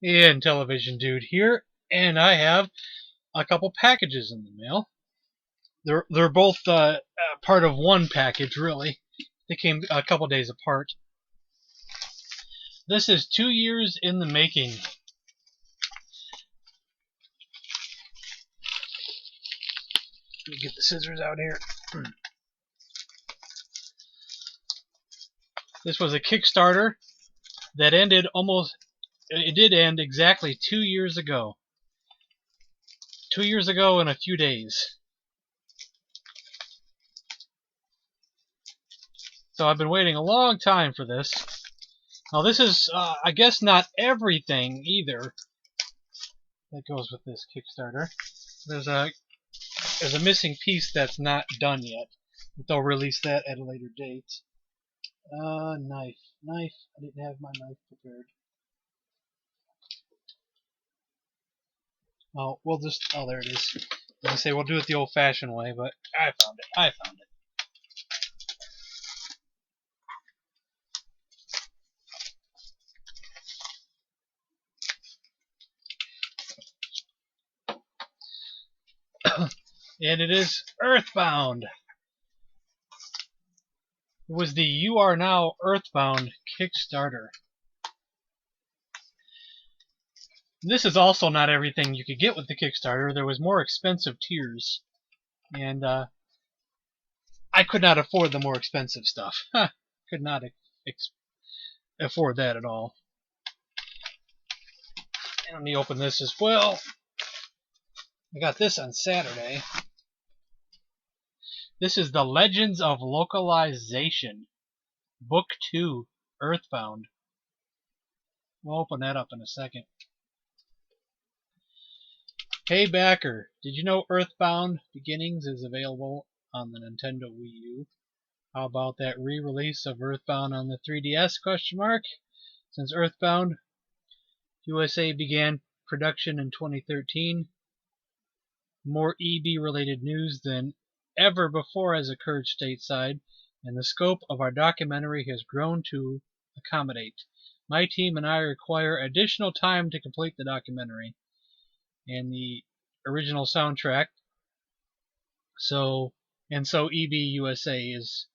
And Television Dude here, and I have a couple packages in the mail. They're both part of one package, really. They came a couple days apart. This is 2 years in the making. Let me get the scissors out here. This was a Kickstarter that ended almost. It did end exactly 2 years ago. 2 years ago in a few days. So I've been waiting a long time for this. Now this is, I guess, not everything either that goes with this Kickstarter. There's a missing piece that's not done yet. But they'll release that at a later date. Knife. I didn't have my knife prepared. Oh, we'll just, oh, there it is. I say we'll do it the old-fashioned way, but I found it. And it is Earthbound. It was the You Are Now Earthbound Kickstarter. This is also not everything you could get with the Kickstarter. There was more expensive tiers, and I could not afford the more expensive stuff. Could not afford that at all. And let me open this as well. I got this on Saturday. This is the Legends of Localization, Book 2, Earthbound. We'll open that up in a second. Hey backer, did you know Earthbound Beginnings is available on the Nintendo Wii U? How about that re-release of Earthbound on the 3DS? Since Earthbound USA began production in 2013, more EB-related news than ever before has occurred stateside, and the scope of our documentary has grown to accommodate. My team and I require additional time to complete the documentary and the original soundtrack, so EB USA is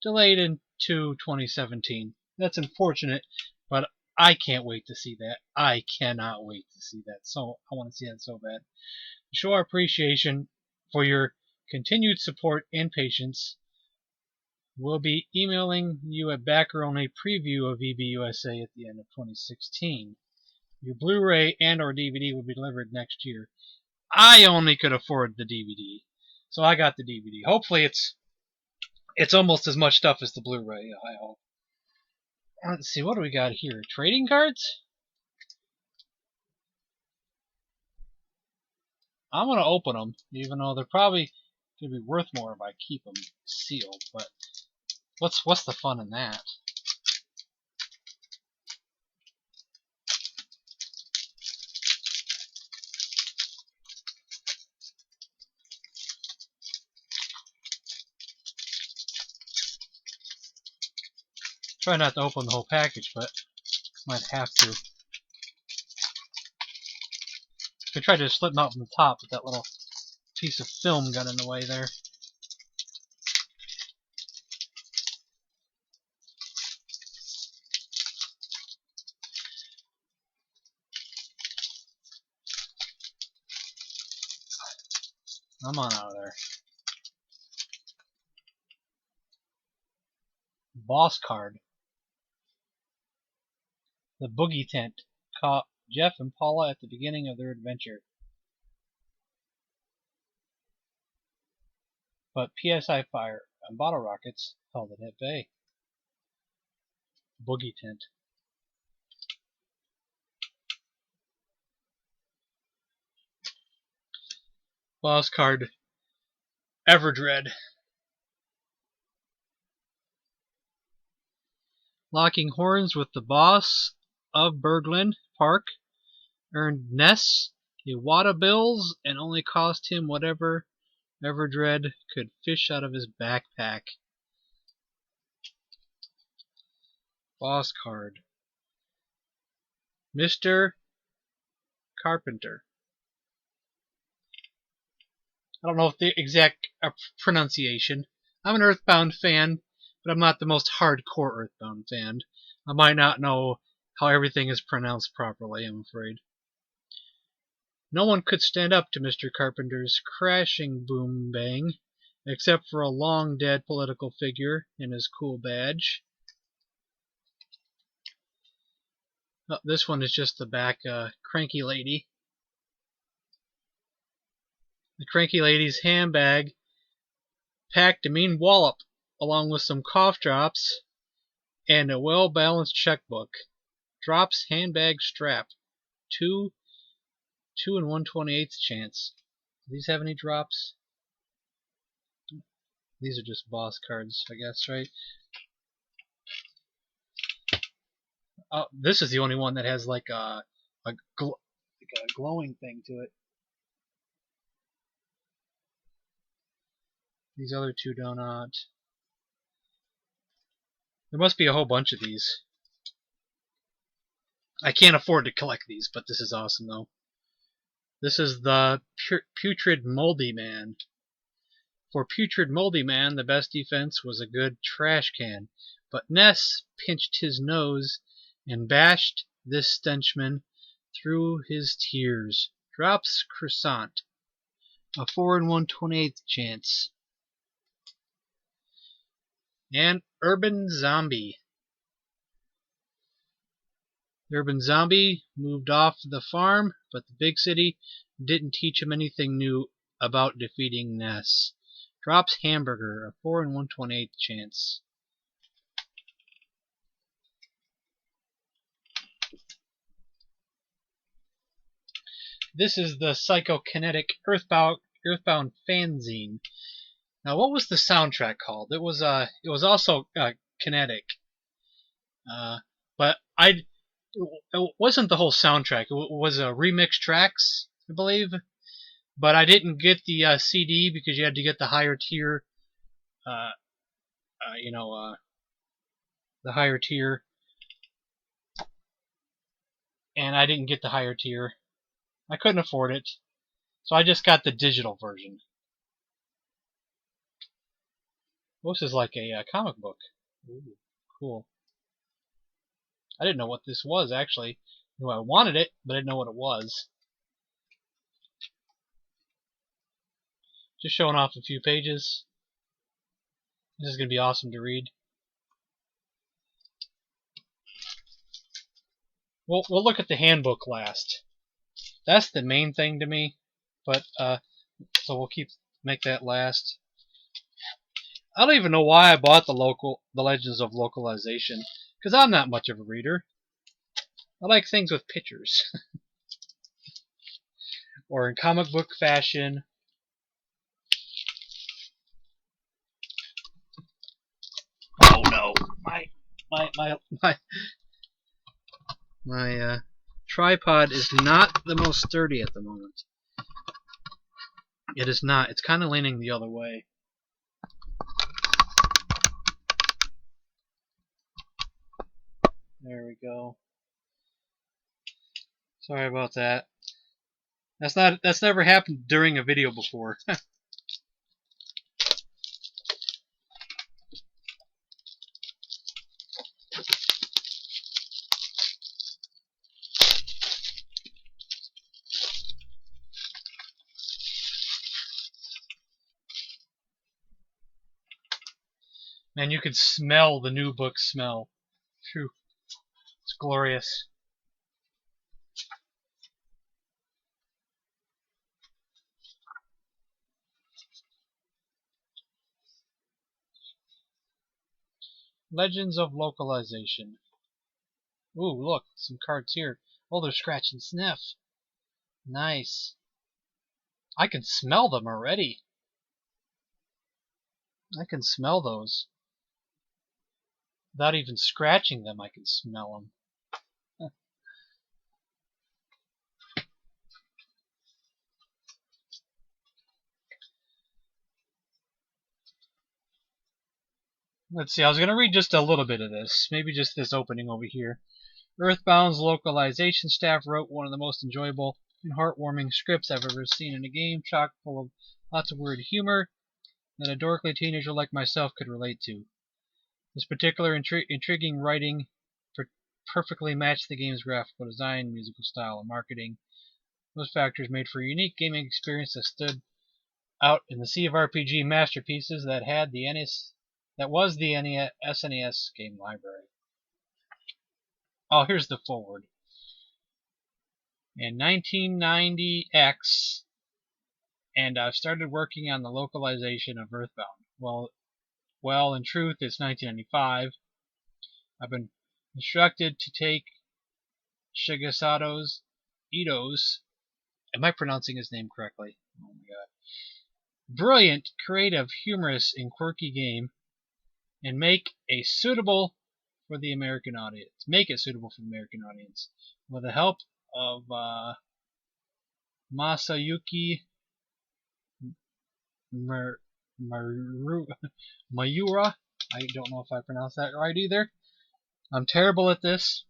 delayed into 2017. That's unfortunate, but I can't wait to see that. I cannot wait to see that. So I want to see that so bad. To show our appreciation for your continued support and patience, we'll be emailing you a backer-only preview of EB USA at the end of 2016. Your Blu-ray and or DVD will be delivered next year. I only could afford the DVD, so I got the DVD. Hopefully it's almost as much stuff as the Blu-ray, I hope. Let's see, what do we got here? Trading cards? I'm going to open them, even though they're probably going to be worth more if I keep them sealed, but what's the fun in that? Try not to open the whole package, but might have to. I tried to slip them out from the top, but that little piece of film got in the way there. Come on out of there. Boss card. The Boogie Tent caught Jeff and Paula at the beginning of their adventure. But PSI fire and bottle rockets held it at bay. Boogie Tent. Boss card. Everdread. Locking horns with the boss of Bergland Park earned Ness a wad of bills and only cost him whatever Everdread could fish out of his backpack. Boss card. Mr. Carpenter. I don't know if the exact pronunciation. I'm an Earthbound fan, but I'm not the most hardcore Earthbound fan. I might not know how everything is pronounced properly, I'm afraid. No one could stand up to Mr. Carpenter's crashing boom bang, except for a long dead political figure in his cool badge. Oh, this one is just the back cranky lady. The cranky lady's handbag packed a mean wallop, along with some cough drops and a well-balanced checkbook. Drops handbag strap. 2 and 1/28 chance. Do these have any drops? These are just boss cards, I guess, right? Oh, this is the only one that has like a glowing thing to it. These other two do not. There must be a whole bunch of these. I can't afford to collect these, but this is awesome though. This is the Putrid Moldy Man. For Putrid Moldy Man, the best defense was a good trash can, but Ness pinched his nose and bashed this stenchman through his tears. Drops Croissant. A 4 and 1/28 chance. And Urban Zombie. The Urban Zombie moved off the farm, but the big city didn't teach him anything new about defeating Ness. Drops Hamburger, a 4 and 1/28 chance. This is the psychokinetic Earthbound Fanzine. Now, what was the soundtrack called? It was also kinetic, but it wasn't the whole soundtrack. It was remix tracks, I believe. But I didn't get the CD because you had to get the higher tier. The higher tier, and I didn't get the higher tier. I couldn't afford it, so I just got the digital version. This is like a comic book. Ooh, cool. I didn't know what this was, actually. I knew I wanted it, but I didn't know what it was. Just showing off a few pages. This is going to be awesome to read. We'll look at the handbook last. That's the main thing to me, but so we'll make that last. I don't even know why I bought the Legends of Localization, because I'm not much of a reader. I like things with pictures, or in comic book fashion. Oh no, my tripod is not the most sturdy at the moment. It is not. It's kind of leaning the other way. There we go. Sorry about that. That's never happened during a video before. Man, you could smell the new book smell. Phew. It's glorious. Legends of Localization. Ooh, look, some cards here. Oh, they're scratch and sniff. Nice. I can smell them already. I can smell those. Without even scratching them, I can smell them. Let's see, I was going to read just a little bit of this. Maybe just this opening over here. Earthbound's localization staff wrote one of the most enjoyable and heartwarming scripts I've ever seen in a game, chock full of lots of weird humor that a dorkly teenager like myself could relate to. This particular intriguing writing perfectly matched the game's graphical design, musical style, and marketing. Those factors made for a unique gaming experience that stood out in the sea of RPG masterpieces that was the SNES game library. Oh, here's the foreword. In 1990X, and I've started working on the localization of Earthbound. Well, in truth, it's 1995. I've been instructed to take Shigesato Ito's, am I pronouncing his name correctly? Oh my god. Brilliant, creative, humorous, and quirky game and make it suitable for the American audience. With the help of Masayuki Mayura. I don't know if I pronounced that right either. I'm terrible at this.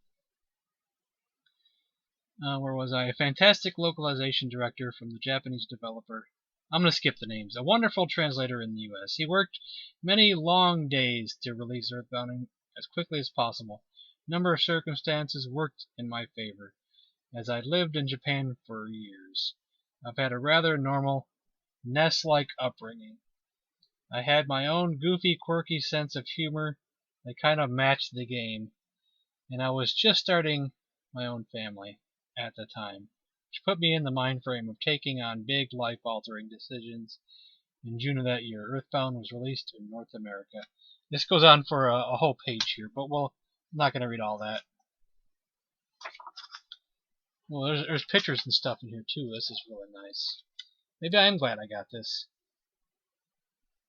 Where was I? A fantastic localization director from the Japanese developer. I'm going to skip the names. A wonderful translator in the US. He worked many long days to release Earthbound as quickly as possible. A number of circumstances worked in my favor, as I lived in Japan for years. I've had a rather normal, nest-like upbringing. I had my own goofy, quirky sense of humor that kind of matched the game, and I was just starting my own family at the time, which put me in the mind frame of taking on big, life-altering decisions. In June of that year, Earthbound was released in North America. This goes on for a whole page here, but I'm not going to read all that. Well, there's pictures and stuff in here too. This is really nice. Maybe I am glad I got this.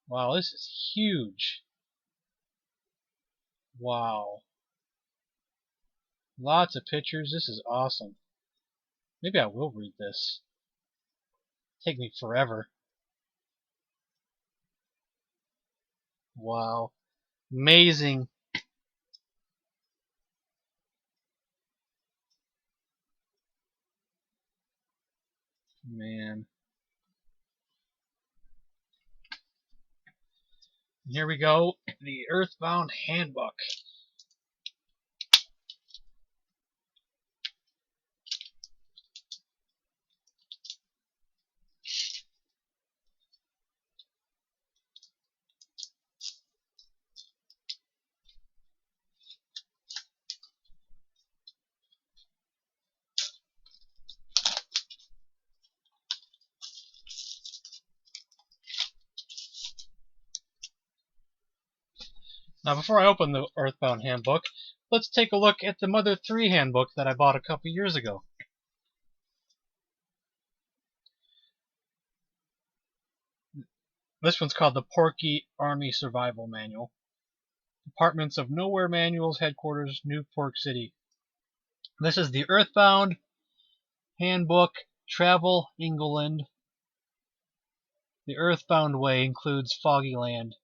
Wow, this is huge. Wow. Lots of pictures. This is awesome. Maybe I will read this. Take me forever. Wow. Amazing. Man. Here we go. The Earthbound Handbook. Now, before I open the Earthbound Handbook, let's take a look at the Mother 3 Handbook that I bought a couple years ago. This one's called the Porky Army Survival Manual. Departments of Nowhere Manuals, Headquarters, Newport City. This is the Earthbound Handbook, Travel England. The Earthbound Way includes Foggyland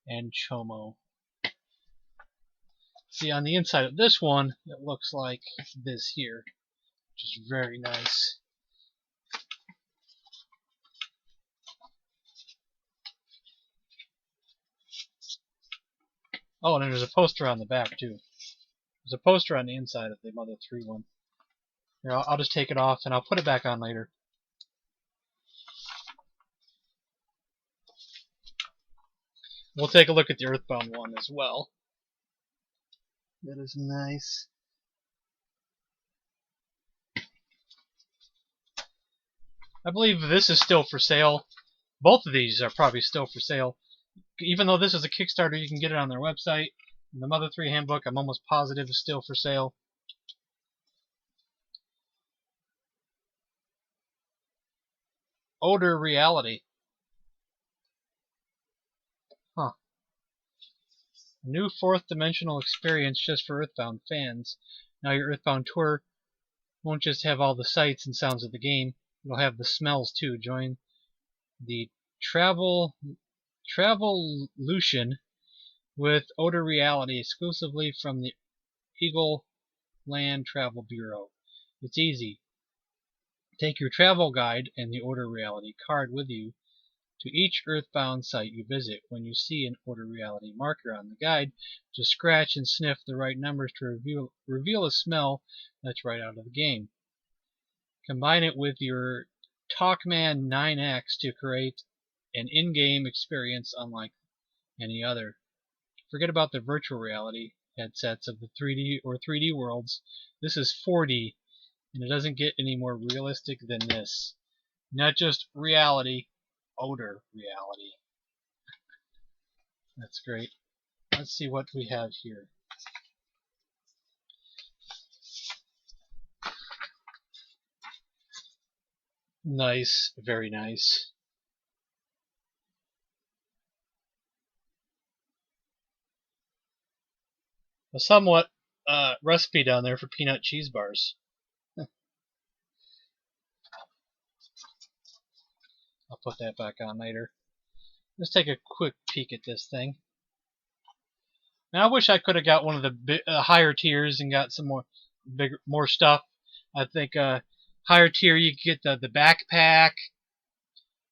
and Chomo. See, on the inside of this one, it looks like this here, which is very nice. Oh, and there's a poster on the back, too. There's a poster on the inside of the Mother 3 one. Here, I'll just take it off, and I'll put it back on later. We'll take a look at the Earthbound one as well. That is nice. I believe this is still for sale. Both of these are probably still for sale. Even though this is a Kickstarter, you can get it on their website. And the Mother 3 Handbook, I'm almost positive, is still for sale. Odor Reality. Huh. A new fourth dimensional experience just for Earthbound fans. Now your Earthbound tour won't just have all the sights and sounds of the game, it'll have the smells too. Join the Travolution with Odor Reality exclusively from the Eagle Land Travel Bureau. It's easy. Take your travel guide and the Order Reality card with you to each Earthbound site you visit. When you see an Order Reality marker on the guide, just scratch and sniff the right numbers to reveal a smell that's right out of the game. Combine it with your Talkman 9X to create an in-game experience unlike any other. Forget about the virtual reality headsets of the 3D or 3D worlds. This is 4D, and it doesn't get any more realistic than this. Not just reality, odor reality. That's great. Let's see what we have here. Nice, very nice. A somewhat recipe down there for peanut cheese bars. I'll put that back on later. Let's take a quick peek at this thing. Now I wish I could have got one of the higher tiers and got some more stuff. I think higher tier you could get the backpack.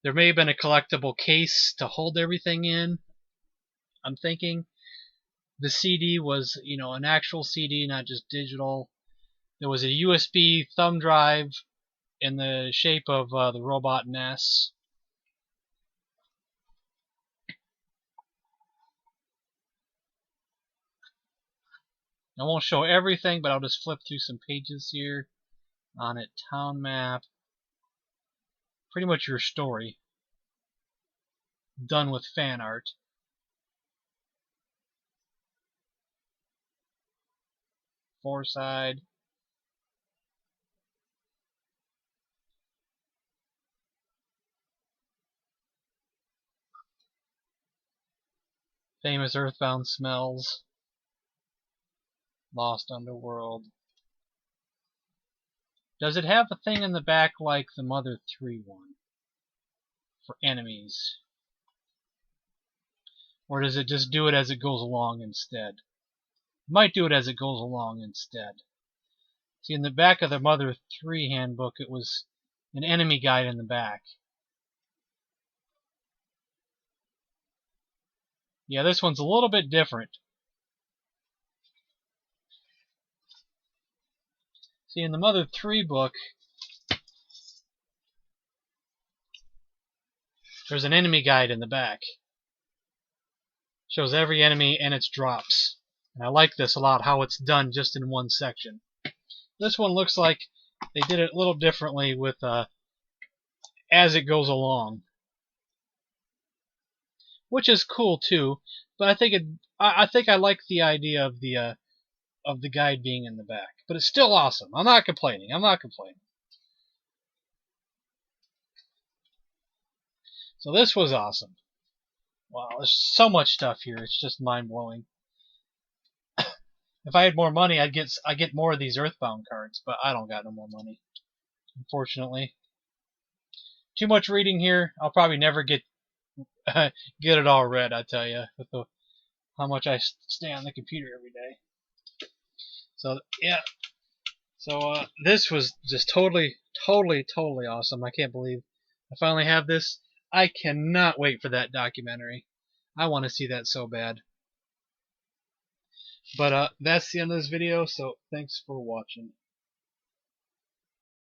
There may have been a collectible case to hold everything in. I'm thinking the CD was, an actual CD, not just digital. There was a USB thumb drive in the shape of the robot Ness. I won't show everything, but I'll just flip through some pages here. On it, town map. Pretty much your story. Done with fan art. Foreside. Famous Earthbound smells. Lost Underworld. Does it have a thing in the back like the Mother 3 one? For enemies? Or does it just do it as it goes along instead? It might do it as it goes along instead. See, in the back of the Mother 3 handbook, it was an enemy guide in the back. Yeah, this one's a little bit different. See, in the Mother 3 book, there's an enemy guide in the back. Shows every enemy and its drops. And I like this a lot, how it's done just in one section. This one looks like they did it a little differently with as it goes along, which is cool too. But I think I like the idea of the guide being in the back. But it's still awesome. I'm not complaining. So this was awesome. Wow, there's so much stuff here. It's just mind blowing. If I had more money, I'd get more of these Earthbound cards, but I don't got no more money, unfortunately. Too much reading here. I'll probably never get it all read. I tell you, with how much I stay on the computer every day. So yeah. So this was just totally awesome. I can't believe I finally have this. I cannot wait for that documentary. I want to see that so bad. But that's the end of this video, so thanks for watching.